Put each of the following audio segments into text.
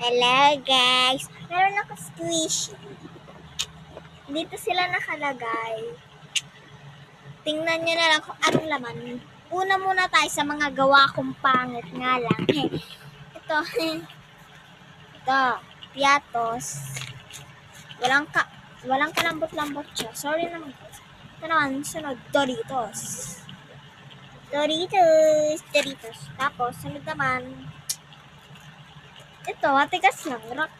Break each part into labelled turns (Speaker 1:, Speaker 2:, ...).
Speaker 1: Hello guys! Meron ako squishy. Dito sila nakalagay. Tingnan nyo na lang kung anong laman. Una muna tayo sa mga gawa kong pangit nga lang. Ito. Ito. Piatos. Walang kalambot-lambot siya. Sorry naman guys. Ito naman, sunod. Doritos. Tapos, sunod naman. Ito, matigas lang. Rock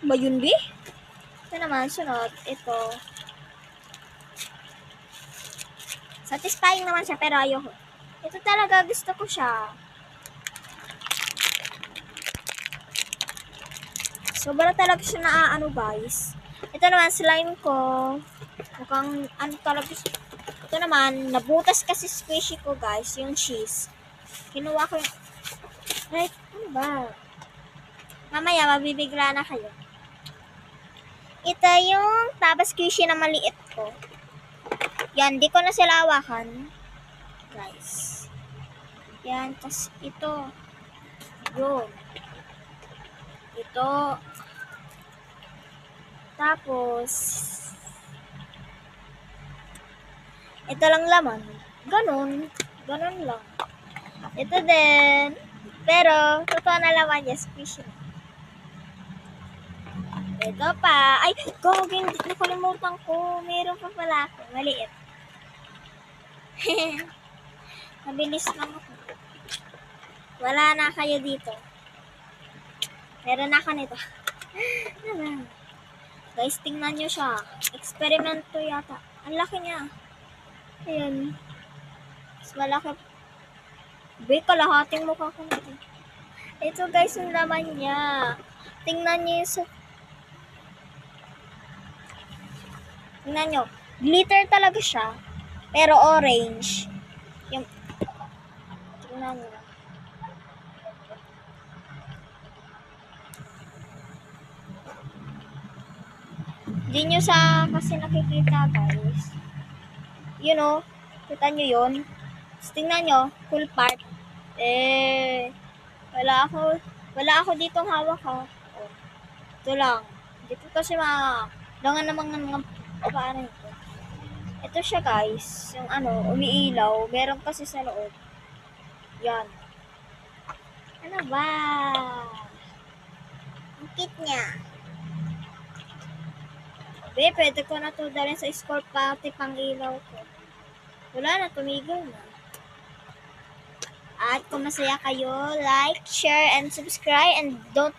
Speaker 1: ba yun, B? Ito naman, sunod. Ito. Satisfying naman siya, pero ayoko. Ito talaga, gusto ko siya. Sobra talaga siya naaano, guys. Ito naman, slime ko. Mukhang, ano talaga siya. Ito naman, nabutas kasi squishy ko, guys. Yung cheese. Kinuha ko yung... Right, ano ba? Mamaya, mabibigla na kayo. Ito yung taba squishy na maliit ko. Yan, di ko na sila hawakan. Guys. Yan, tas ito. Yun. Ito. Tapos, ito lang laman. Ganon lang. Ito din. Pero, totoo na laman niya, squishy. Ito pa. Ay, gagawin. Nakalimutan ko. Meron pa pala ako. Maliit. Mabilis lang ako. Wala na kayo dito. Meron na ako nito. Guys, tingnan nyo siya. Eksperimento yata. Ang laki niya. Ayan. Mas malaki. Be, kalahating mukha ko nito. Ito guys, yung laman niya. Tingnan nyo yung tingnan nyo. Glitter talaga siya. Pero orange. Yung... Tingnan nyo. Hindi nyo sa kasi nakikita guys. You know, kita nyo yun. Tingnan nyo, cool part. Wala ako ditong hawak ha. Oh, ito lang. Dito kasi langan namang mga paano ito. Ito siya guys. Yung umiilaw. Meron kasi sa loob. Yan. Ano ba? Ang cute niya. Pwede ko na ito dalhin sa school pati pang ilaw ko. Wala na, tumigil na. At kung masaya kayo, like, share, and subscribe, and don't